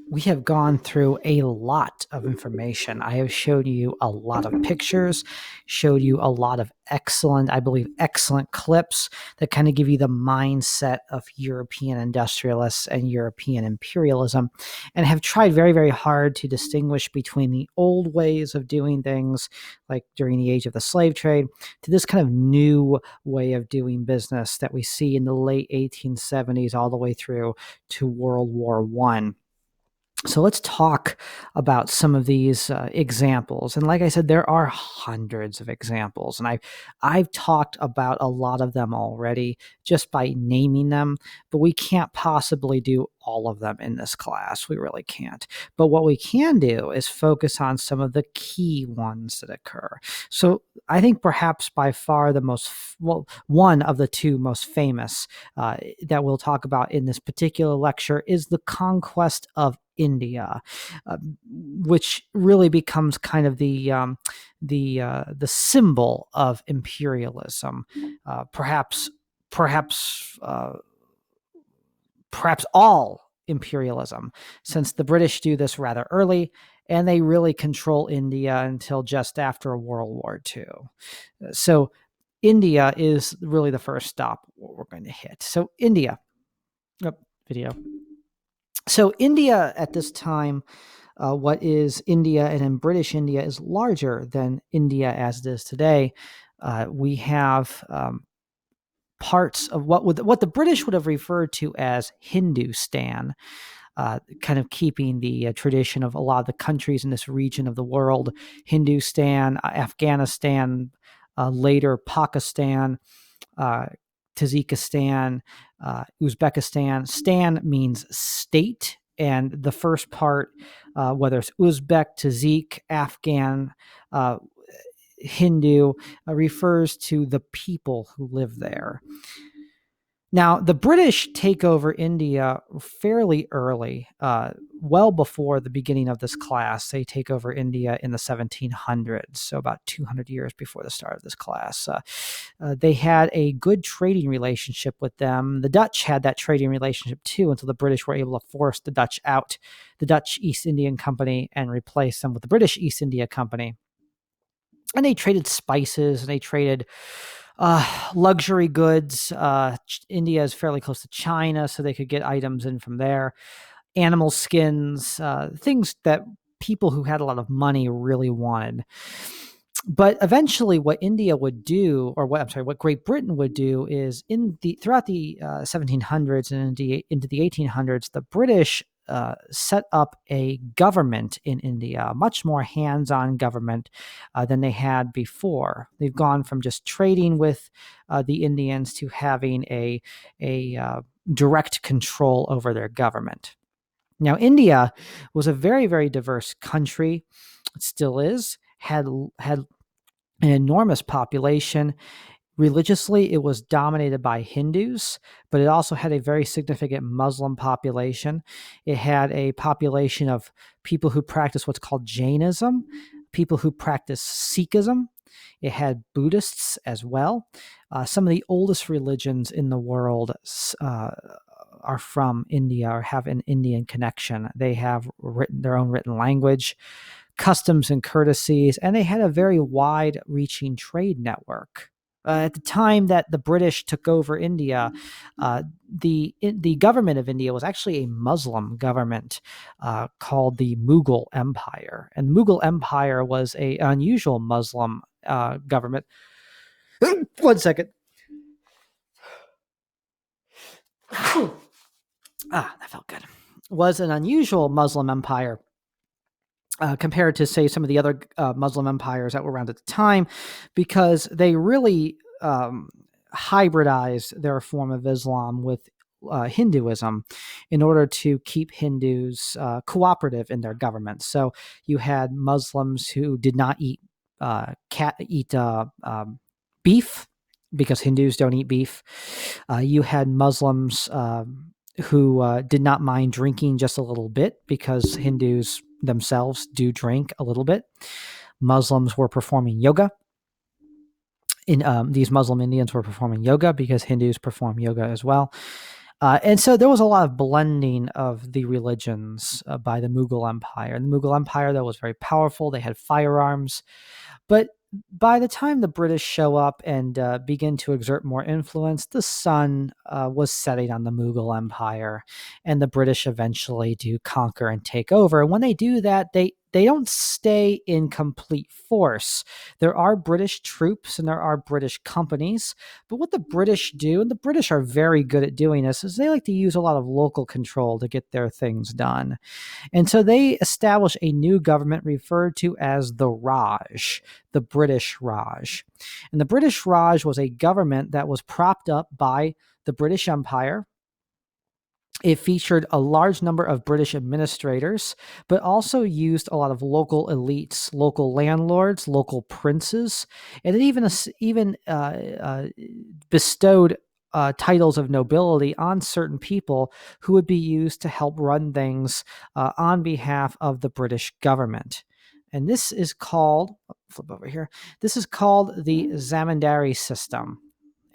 We have gone through a lot of information. I have showed you a lot of pictures, showed you a lot of excellent, I believe, excellent clips that kind of give you the mindset of European industrialists and European imperialism, and have tried very, very hard to distinguish between the old ways of doing things, like during the age of the slave trade, to this kind of new way of doing business that we see in the late 1870s all the way through to World War One. So let's talk about some of these examples. And like I said, there are hundreds of examples, and I've talked about a lot of them already just by naming them. But we can't possibly do all of them in this class. We really can't. But what we can do is focus on some of the key ones that occur. So I think perhaps by far the most well, one of the two most famous that we'll talk about in this particular lecture is the conquest of India, which really becomes kind of the symbol of imperialism. Perhaps perhaps perhaps all imperialism, since the British do this rather early, and they really control India until just after World War II. So India is really the first stop we're going to hit. So India, video. So India at this time, what is India and in British India is larger than India as it is today. We have parts of what the British would have referred to as Hindustan, kind of keeping the tradition of a lot of the countries in this region of the world: Hindustan, Afghanistan, later Pakistan, Tajikistan, Uzbekistan. Stan means state, and the first part, whether it's Uzbek, Tajik, Afghan, Hindu, refers to the people who live there. Now, the British take over India fairly early, well before the beginning of this class. They take over India in the 1700s, so about 200 years before the start of this class. They had a good trading relationship with them. The Dutch had that trading relationship too, until the British were able to force the Dutch out, the Dutch East Indian Company, and replace them with the British East India Company. And they traded spices, and they traded luxury goods. India is fairly close to China, so they could get items in from there. Animal skins, things that people who had a lot of money really wanted. But eventually, what India would do, or what Great Britain would do, is throughout the 1700s and into the 1800s, the British set up a government in India, a much more hands-on government than they had before. They've gone from just trading with the Indians to having a direct control over their government. Now, India was a very, very diverse country. It still is. Had an enormous population. Religiously, it was dominated by Hindus, but it also had a very significant Muslim population. It had a population of people who practice what's called Jainism, people who practice Sikhism. It had Buddhists as well. Some of the oldest religions in the world are from India or have an Indian connection. They have their own written language, customs and courtesies, and they had a very wide-reaching trade network. At the time that the British took over India, the government of India was actually a Muslim government called the Mughal Empire. And the Mughal Empire was an unusual Muslim government. One second. That felt good. Was an unusual Muslim empire compared to, say, some of the other Muslim empires that were around at the time, because they really hybridized their form of Islam with Hinduism in order to keep Hindus cooperative in their government. So you had Muslims who did not eat beef, because Hindus don't eat beef. You had Muslims who did not mind drinking just a little bit, because Hindus themselves do drink a little bit. Muslims were performing yoga. These Muslim Indians were performing yoga because Hindus perform yoga as well. And so there was a lot of blending of the religions by the Mughal Empire. And the Mughal Empire, though, was very powerful. They had firearms. But by the time the British show up and begin to exert more influence, the sun was setting on the Mughal Empire, and the British eventually do conquer and take over. And when they do that, they don't stay in complete force. There are British troops and there are British companies, but what the British do, and the British are very good at doing this, is they like to use a lot of local control to get their things done. And so they establish a new government referred to as the Raj, the British Raj. And the British Raj was a government that was propped up by the British Empire. It featured a large number of British administrators, but also used a lot of local elites, local landlords, local princes, and it bestowed titles of nobility on certain people who would be used to help run things on behalf of the British government. And this is called, flip over here, this is called the Zamindari system.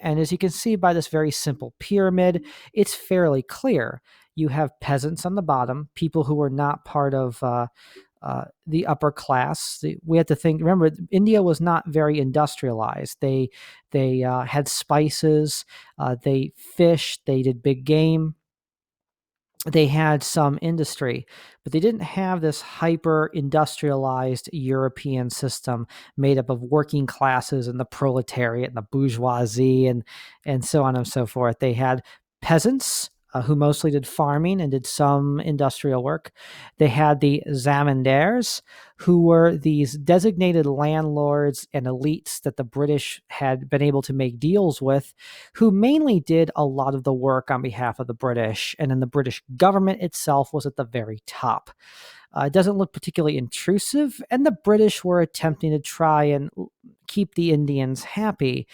And as you can see by this very simple pyramid, it's fairly clear. You have peasants on the bottom, people who were not part of the upper class. We have to think. Remember, India was not very industrialized. They had spices, they fished, they did big game. They had some industry, but they didn't have this hyper industrialized European system made up of working classes and the proletariat and the bourgeoisie and so on and so forth. They had peasants who mostly did farming and did some industrial work. They had the zamindars, who were these designated landlords and elites that the British had been able to make deals with, who mainly did a lot of the work on behalf of the British. And then the British government itself was at the very top. It doesn't look particularly intrusive, and the British were attempting to try and keep the Indians happy.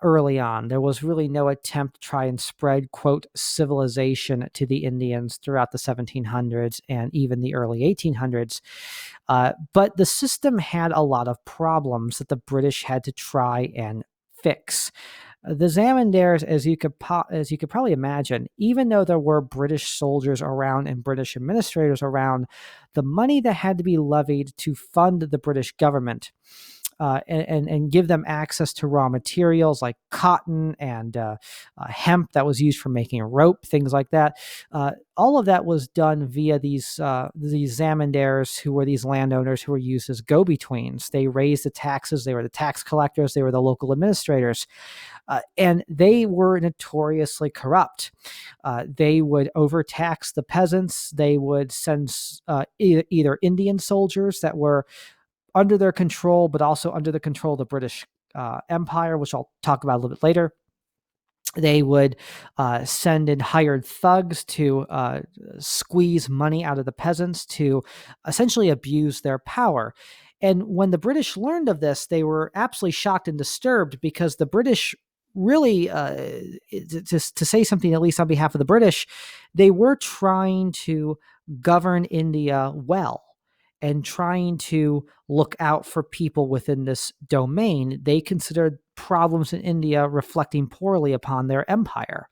Early on, there was really no attempt to try and spread, quote, civilization to the Indians throughout the 1700s and even the early 1800s. But the system had a lot of problems that the British had to try and fix. The zamindars, as you could probably imagine, even though there were British soldiers around and British administrators around, the money that had to be levied to fund the British government and give them access to raw materials like cotton and hemp that was used for making rope, things like that. All of that was done via these zamindars, who were these landowners who were used as go-betweens. They raised the taxes. They were the tax collectors. They were the local administrators. And they were notoriously corrupt. They would overtax the peasants. They would send either Indian soldiers that were under their control, but also under the control of the British Empire, which I'll talk about a little bit later. They would send in hired thugs to squeeze money out of the peasants to essentially abuse their power. And when the British learned of this, they were absolutely shocked and disturbed, because the British really, to say something at least on behalf of the British, they were trying to govern India well and trying to look out for people within this domain. They considered problems in India reflecting poorly upon their empire.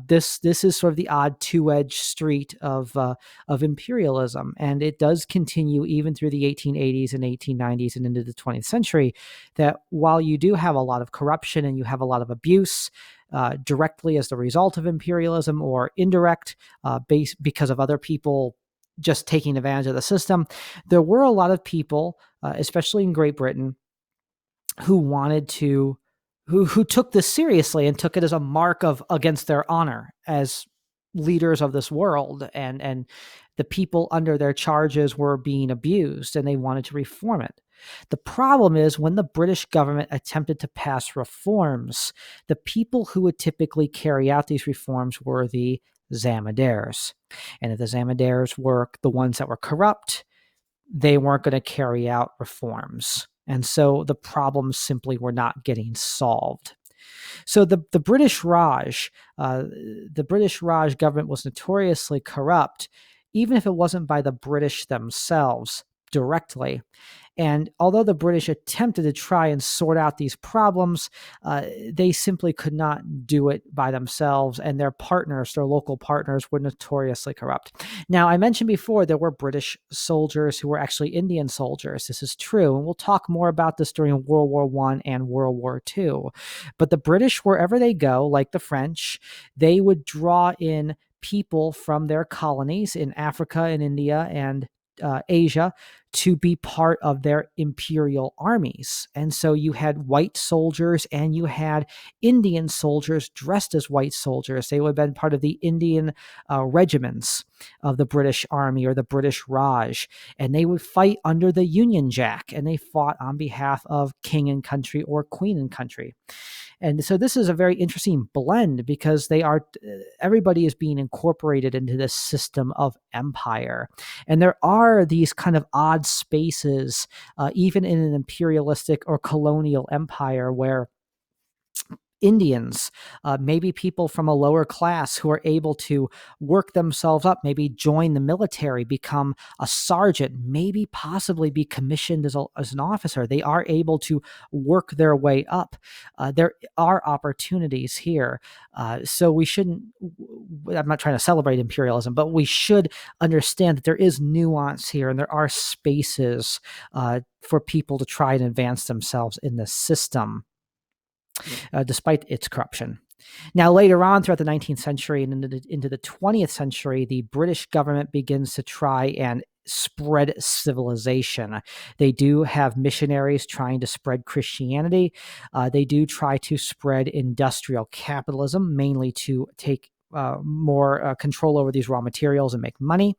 This is sort of the odd two-edged street of imperialism, and it does continue even through the 1880s and 1890s and into the 20th century. That while you do have a lot of corruption and you have a lot of abuse, directly as the result of imperialism or indirect because of other people just taking advantage of the system, there were a lot of people, especially in Great Britain, who wanted to, who took this seriously and took it as a mark of against their honor as leaders of this world, and the people under their charges were being abused, and they wanted to reform it. The problem is, when the British government attempted to pass reforms, the people who would typically carry out these reforms were the zamindars. And if the zamindars were the ones that were corrupt, they weren't going to carry out reforms. And so the problems simply were not getting solved. So the British Raj government was notoriously corrupt, even if it wasn't by the British themselves. directly. And although the British attempted to try and sort out these problems, they simply could not do it by themselves, and their partners, their local partners, were notoriously corrupt. Now, I mentioned before there were British soldiers who were actually Indian soldiers. This is true, and we'll talk more about this during World War I and World War II. But the British, wherever they go, like the French, they would draw in people from their colonies in Africa and India and Asia to be part of their imperial armies. And so you had white soldiers and you had Indian soldiers dressed as white soldiers. They would have been part of the Indian regiments of the British Army or the British Raj. And they would fight under the Union Jack, and they fought on behalf of king and country or queen and country. And so this is a very interesting blend because everybody is being incorporated into this system of empire. And there are these kind of odd spaces, even in an imperialistic or colonial empire, where Indians, maybe people from a lower class who are able to work themselves up, maybe join the military, become a sergeant, maybe possibly be commissioned as an officer. They are able to work their way up. There are opportunities here. So we shouldn't, I'm not trying to celebrate imperialism, but we should understand that there is nuance here and there are spaces for people to try and advance themselves in the system. Despite its corruption. Now, later on throughout the 19th century and into the 20th century, the British government begins to try and spread civilization. They do have missionaries trying to spread Christianity. They do try to spread industrial capitalism, mainly to take more control over these raw materials and make money.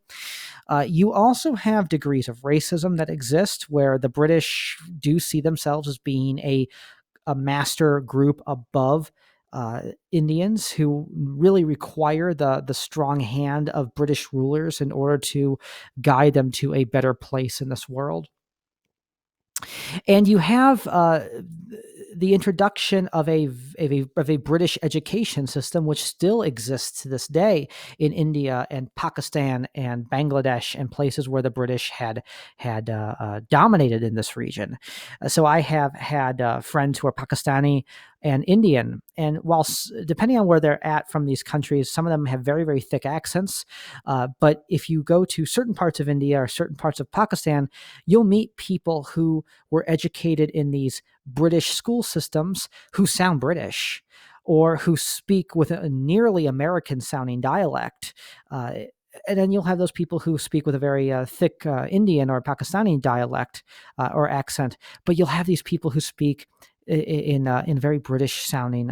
You also have degrees of racism that exist where the British do see themselves as being a master group above Indians who really require the strong hand of British rulers in order to guide them to a better place in this world. And you have the introduction of a British education system, which still exists to this day in India and Pakistan and Bangladesh and places where the British had dominated in this region. So I have had friends who are Pakistani and Indian, and while depending on where they're at from these countries, some of them have very, very thick accents. But if you go to certain parts of India or certain parts of Pakistan, you'll meet people who were educated in these British school systems who sound British or who speak with a nearly American sounding dialect. And then you'll have those people who speak with a very thick Indian or Pakistani dialect or accent, but you'll have these people who speak in very British sounding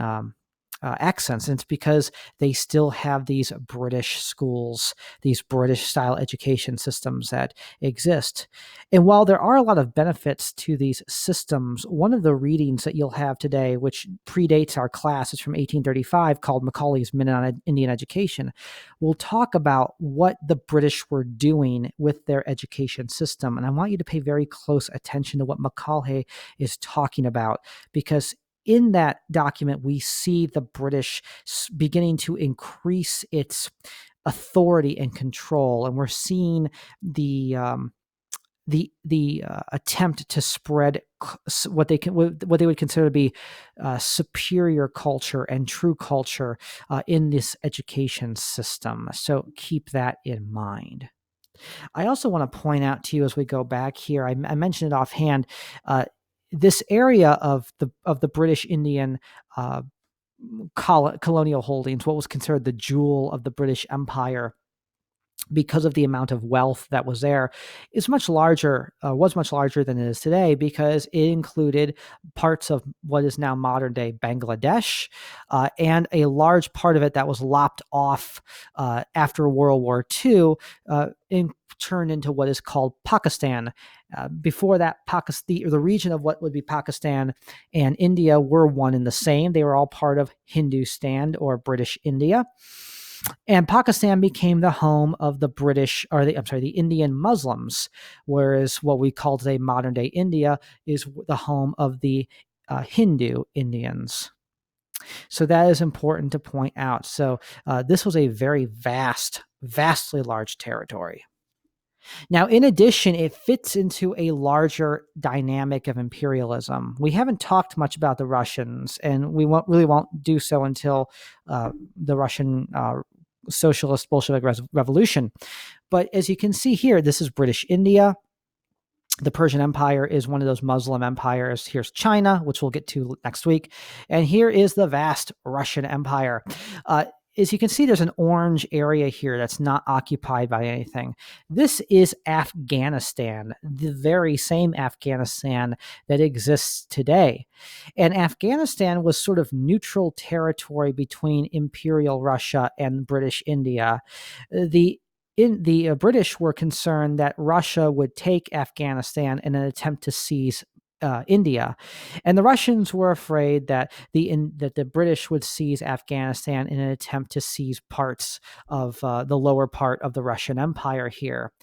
accents. And it's because they still have these British schools, these British style education systems that exist. And while there are a lot of benefits to these systems, one of the readings that you'll have today, which predates our class, is from 1835 called Macaulay's Minute on Indian Education, will talk about what the British were doing with their education system. And I want you to pay very close attention to what Macaulay is talking about, because in that document, we see the British beginning to increase its authority and control, and we're seeing the attempt to spread what they would consider to be superior culture and true culture in this education system. So keep that in mind. I also want to point out to you as we go back here, I mentioned it offhand, this area of the British Indian colonial holdings, what was considered the jewel of the British Empire, because of the amount of wealth that was there, is much larger, was much larger than it is today, because it included parts of what is now modern day Bangladesh, and a large part of it that was lopped off after World War II, and turned into what is called Pakistan. Before that, the region of what would be Pakistan and India were one and the same. They were all part of Hindustan or British India. And Pakistan became the home of the the Indian Muslims, whereas what we call today modern day India is the home of the Hindu Indians. So that is important to point out. So this was a very vastly large territory. Now, in addition, it fits into a larger dynamic of imperialism. We haven't talked much about the Russians, and we won't do so until the Russian socialist Bolshevik revolution. But as you can see here, this is British India. The Persian Empire is one of those Muslim empires. Here's China, which we'll get to next week. And here is the vast Russian Empire. As you can see, there's an orange area here that's not occupied by anything. This is Afghanistan, the very same Afghanistan that exists today. And Afghanistan was sort of neutral territory between Imperial Russia and British India. The British were concerned that Russia would take Afghanistan in an attempt to seize India, and the Russians were afraid that the British would seize Afghanistan in an attempt to seize parts of the lower part of the Russian Empire here.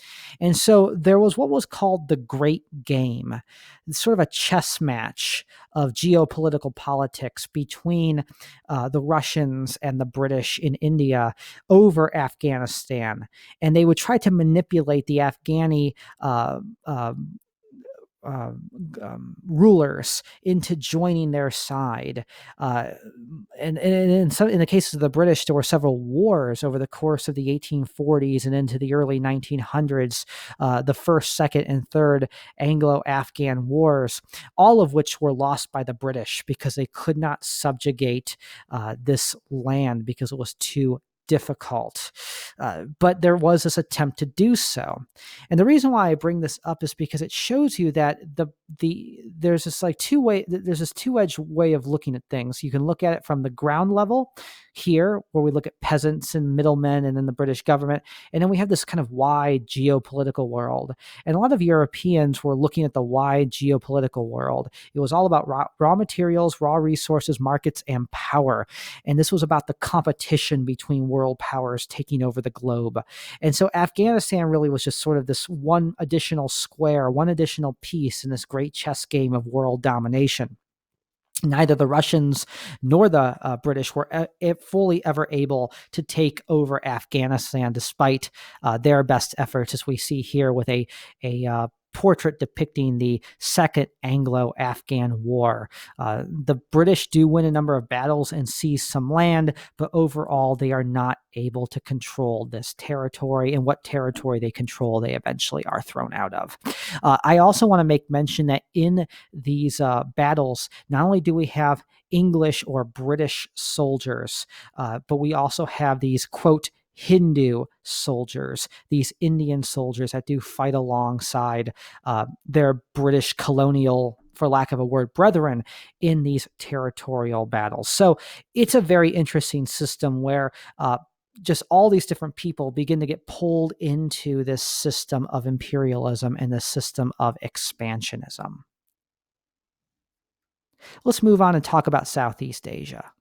And so there was what was called the Great Game, sort of a chess match of geopolitical politics between the Russians and the British in India over Afghanistan. And they would try to manipulate the Afghani uh, rulers into joining their side. And in the cases of the British, there were several wars over the course of the 1840s and into the early 1900s, the First, Second, and Third Anglo-Afghan Wars, all of which were lost by the British because they could not subjugate this land because it was too difficult. But there was this attempt to do so. And the reason why I bring this up is because it shows you that there's this two-edged way of looking at things. You can look at it from the ground level here, where we look at peasants and middlemen and then the British government. And then we have this kind of wide geopolitical world. And a lot of Europeans were looking at the wide geopolitical world. It was all about raw materials, raw resources, markets, and power. And this was about the competition between world powers taking over the globe. And so Afghanistan really was just sort of this one additional square, one additional piece in this great chess game of world domination. Neither the Russians nor the British were fully ever able to take over Afghanistan, despite their best efforts, as we see here with a portrait depicting the Second Anglo-Afghan War. The British do win a number of battles and seize some land, but overall they are not able to control this territory, and what territory they control, they eventually are thrown out of. I also want to make mention that in these battles, not only do we have English or British soldiers, but we also have these, quote, Hindu soldiers, these Indian soldiers that do fight alongside their British colonial, for lack of a word, brethren in these territorial battles. So it's a very interesting system where just all these different people begin to get pulled into this system of imperialism and this system of expansionism. Let's move on and talk about Southeast Asia.